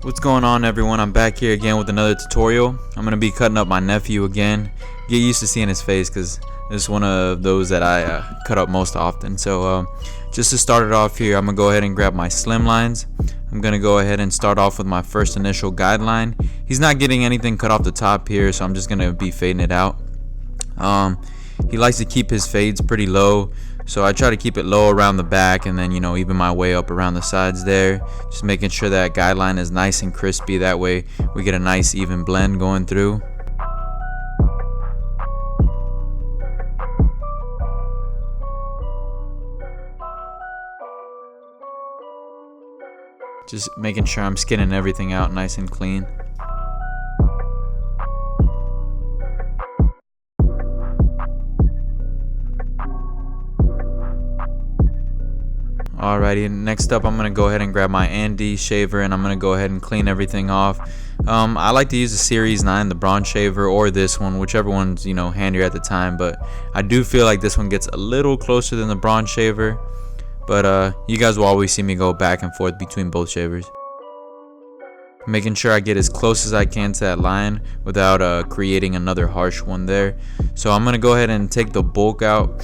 What's going on, everyone? I'm back here again with another tutorial. I'm going to be cutting up my nephew again. Get used to seeing his face because this is one of those that I cut up most often. So just to start it off here, I'm going to go ahead and grab my slim lines. I'm going to go ahead and start off with my first initial guideline. He's not getting anything cut off the top here, so I'm just going to be fading it out. He likes to keep his fades pretty low, so I try to keep it low around the back and then, you know, even my way up around the sides there, just making sure that guideline is nice and crispy. That way we get a nice even blend going through. Just making sure I'm skinning everything out nice and clean. Alrighty, next up I'm going to go ahead and grab my Andy shaver and I'm going to go ahead and clean everything off. I like to use the Series 9, the bronze shaver, or this one, whichever one's, you know, handier at the time, but I do feel like this one gets a little closer than the bronze shaver. But you guys will always see me go back and forth between both shavers, making sure I get as close as I can to that line without creating another harsh one there. So I'm going to go ahead and take the bulk out.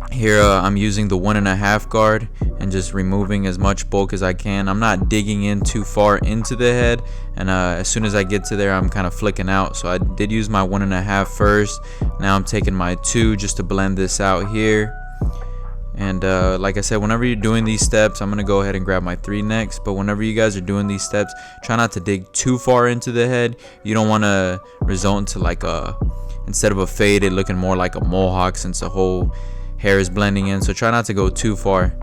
Here I'm using the 1.5 guard and just removing as much bulk as I can. I'm not digging in too far into the head, and as soon as I get to there I'm kind of flicking out. So I did use my 1.5 first. Now I'm taking my 2 just to blend this out here. And like I said, whenever you're doing these steps, I'm going to go ahead and grab my 3 next. But whenever you guys are doing these steps, try not to dig too far into the head. You don't want to result into like instead of a fade, it looking more like a mohawk since the whole hair is blending in. So try not to go too far.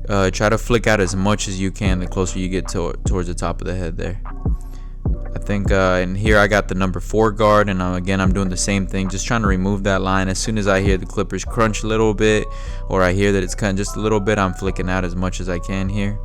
Try to flick out as much as you can the closer you get towards the top of the head there. I think and here I got the number 4 guard, and again I'm doing the same thing, just trying to remove that line. As soon as I hear the clippers crunch a little bit, or I hear that it's cutting just a little bit, I'm flicking out as much as I can here.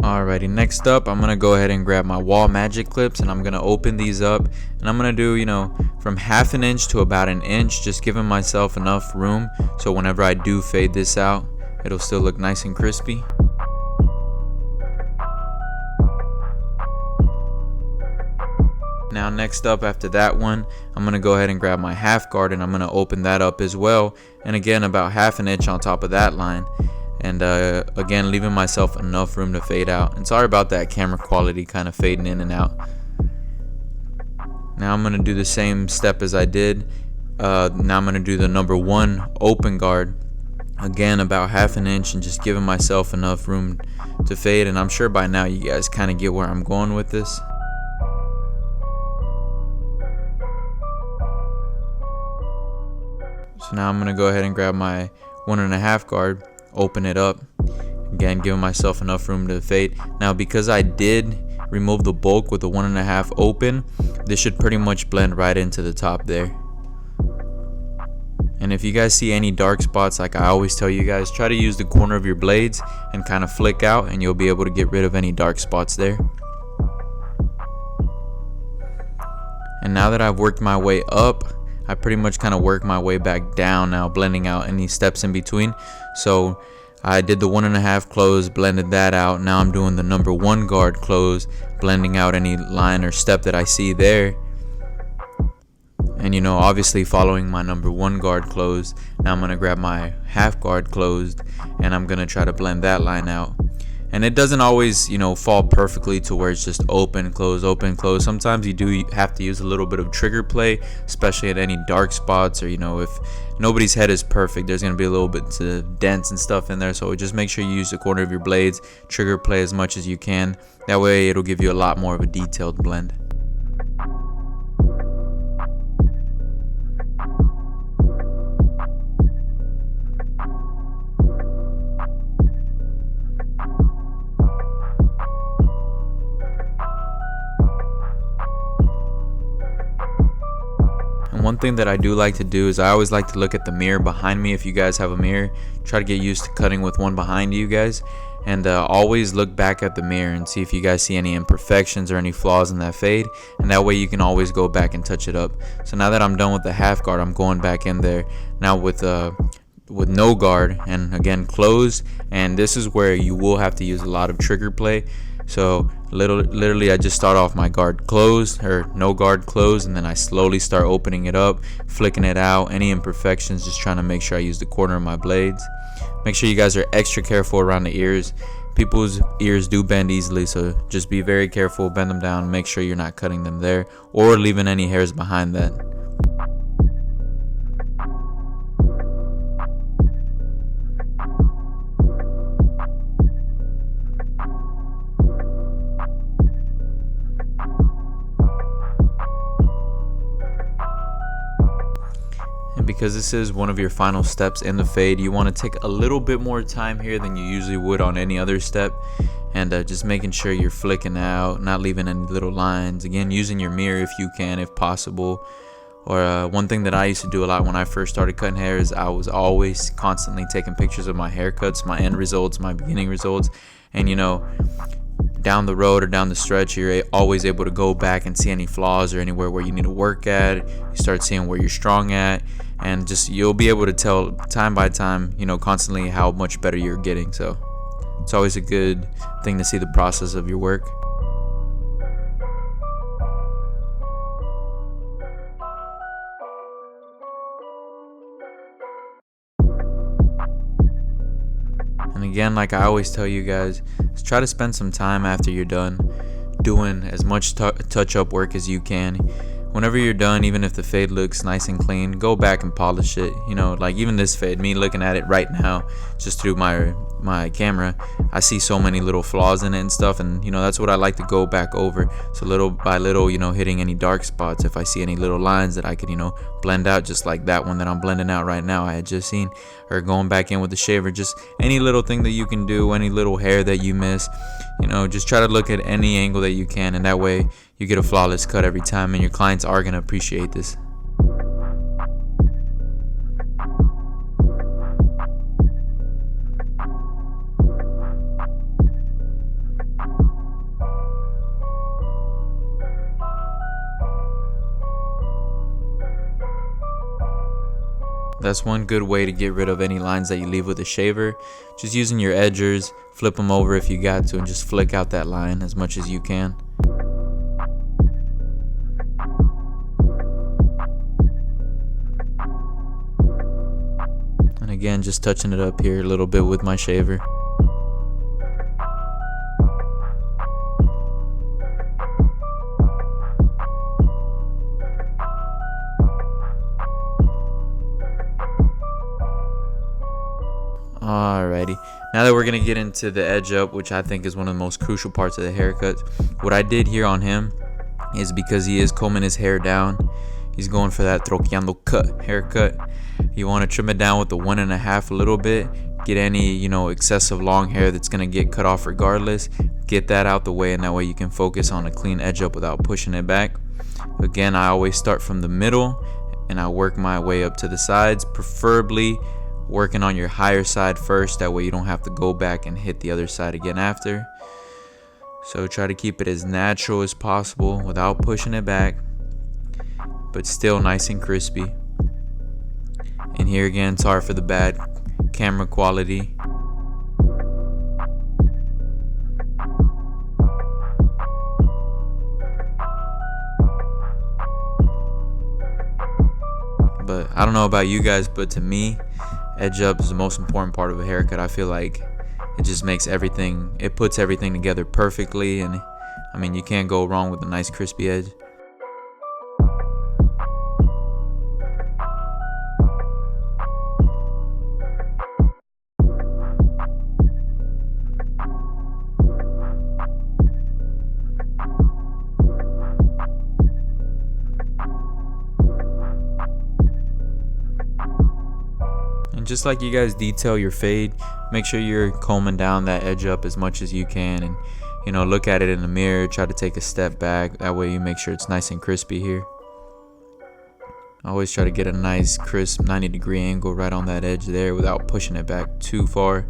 Alrighty, next up I'm gonna go ahead and grab my wall magic clips and I'm gonna open these up, and I'm gonna do, you know, from 1/2 inch to about 1 inch, just giving myself enough room so whenever I do fade this out, it'll still look nice and crispy. Now next up after that one, I'm gonna go ahead and grab my 1/2 guard and I'm gonna open that up as well, and again about 1/2 inch on top of that line. And again, leaving myself enough room to fade out. And sorry about that camera quality kind of fading in and out. Now I'm going to do the same step as I did. Now I'm going to do the number 1 open guard. Again, about 1/2 inch, and just giving myself enough room to fade. And I'm sure by now you guys kind of get where I'm going with this. So now I'm going to go ahead and grab my 1.5 guard. Open it up, again giving myself enough room to fade. Now because I did remove the bulk with the 1.5 open, this should pretty much blend right into the top there. And if you guys see any dark spots, like I always tell you guys, try to use the corner of your blades and kind of flick out, and you'll be able to get rid of any dark spots there. And now that I've worked my way up, I pretty much kind of work my way back down now, blending out any steps in between. So I did the 1.5 close, blended that out. Now I'm doing the number 1 guard close, blending out any line or step that I see there. And you know, obviously following my number 1 guard closed, now I'm going to grab my 1/2 guard closed and I'm going to try to blend that line out. And it doesn't always, you know, fall perfectly to where it's just open, close, open, close. Sometimes you do have to use a little bit of trigger play, especially at any dark spots, or, you know, if nobody's head is perfect, there's going to be a little bit of dents and stuff in there. So just make sure you use the corner of your blades, trigger play as much as you can. That way it'll give you a lot more of a detailed blend. One thing that I do like to do is I always like to look at the mirror behind me. If you guys have a mirror, try to get used to cutting with one behind you guys. And always look back at the mirror and see if you guys see any imperfections or any flaws in that fade, and that way you can always go back and touch it up. So now that I'm done with the half guard, I'm going back in there now with no guard, and again closed. And this is where you will have to use a lot of trigger play. So literally I just start off my guard closed, or no guard closed, and then I slowly start opening it up, flicking it out, any imperfections, just trying to make sure I use the corner of my blades. Make sure you guys are extra careful around the ears. People's ears do bend easily, so just be very careful, bend them down, make sure you're not cutting them there or leaving any hairs behind that. Because this is one of your final steps in the fade, you want to take a little bit more time here than you usually would on any other step, and just making sure you're flicking out, not leaving any little lines. Again, using your mirror if you can, if possible. Or one thing that I used to do a lot when I first started cutting hair is I was always constantly taking pictures of my haircuts, my end results, my beginning results. And you know, down the road or down the stretch, you're always able to go back and see any flaws or anywhere where you need to work at. You start seeing where you're strong at, and just you'll be able to tell time by time, you know, constantly how much better you're getting. So it's always a good thing to see the process of your work. And again, like I always tell you guys, just try to spend some time after you're done doing as much touch-up work as you can. Whenever you're done, even if the fade looks nice and clean, go back and polish it. You know, like even this fade, me looking at it right now just through my camera, I see so many little flaws in it and stuff, and you know, that's what I like to go back over. So little by little, you know, hitting any dark spots, if I see any little lines that I could, you know, blend out, just like that one that I'm blending out right now I had just seen, or going back in with the shaver. Just any little thing that you can do, any little hair that you miss, you know, just try to look at any angle that you can, and that way you get a flawless cut every time, and your clients are gonna appreciate this. That's one good way to get rid of any lines that you leave with a shaver. Just using your edgers, flip them over if you got to, and just flick out that line as much as you can. And again, just touching it up here a little bit with my shaver. Alrighty, now that we're gonna get into the edge up, which I think is one of the most crucial parts of the haircut. What I did here on him is, because he is combing his hair down, he's going for that troqueando cut haircut. You want to trim it down with the 1.5 a little bit, get any, you know, excessive long hair that's gonna get cut off regardless, get that out the way, and that way you can focus on a clean edge up without pushing it back. Again, I always start from the middle and I work my way up to the sides, preferably working on your higher side first, that way you don't have to go back and hit the other side again after. So try to keep it as natural as possible without pushing it back, but still nice and crispy. And here again, sorry for the bad camera quality. But I don't know about you guys, but to me, edge up is the most important part of a haircut. I feel like it just makes everything, it puts everything together perfectly, and I mean, you can't go wrong with a nice crispy edge. Just like you guys detail your fade, make sure you're combing down that edge up as much as you can, and you know, look at it in the mirror, try to take a step back, that way you make sure it's nice and crispy here. Always try to get a nice crisp 90-degree angle right on that edge there without pushing it back too far.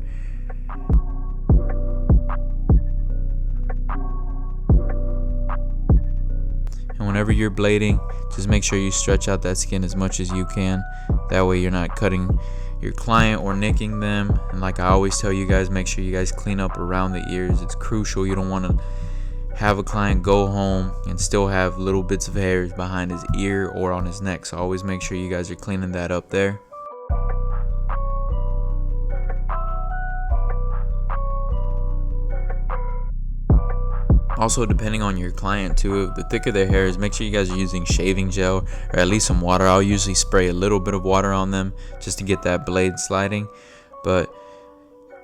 And whenever you're blading, just make sure you stretch out that skin as much as you can. That way you're not cutting your client or nicking them. And like I always tell you guys, make sure you guys clean up around the ears. It's crucial. You don't want to have a client go home and still have little bits of hairs behind his ear or on his neck. So always make sure you guys are cleaning that up there. Also, depending on your client too, the thicker their hair is, make sure you guys are using shaving gel or at least some water. I'll usually spray a little bit of water on them just to get that blade sliding. But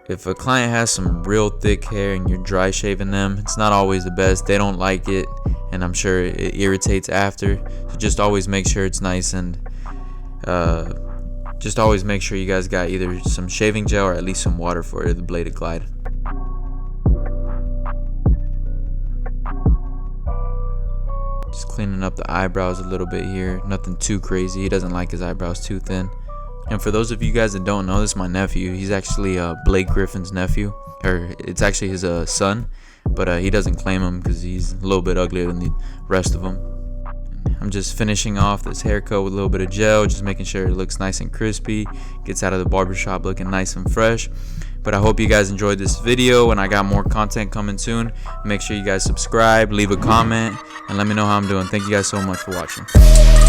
if a client has some real thick hair and you're dry shaving them, it's not always the best. They don't like it, and I'm sure it irritates after. So just always make sure it's nice, and just always make sure you guys got either some shaving gel or at least some water for the blade to glide. Just cleaning up the eyebrows a little bit here. Nothing too crazy. He doesn't like his eyebrows too thin. And for those of you guys that don't know, this is my nephew. He's actually Blake Griffin's nephew. Or it's actually his son. But he doesn't claim him because he's a little bit uglier than the rest of them. I'm just finishing off this haircut with a little bit of gel. Just making sure it looks nice and crispy. Gets out of the barbershop looking nice and fresh. But I hope you guys enjoyed this video, and I got more content coming soon. Make sure you guys subscribe, leave a comment, and let me know how I'm doing. Thank you guys so much for watching.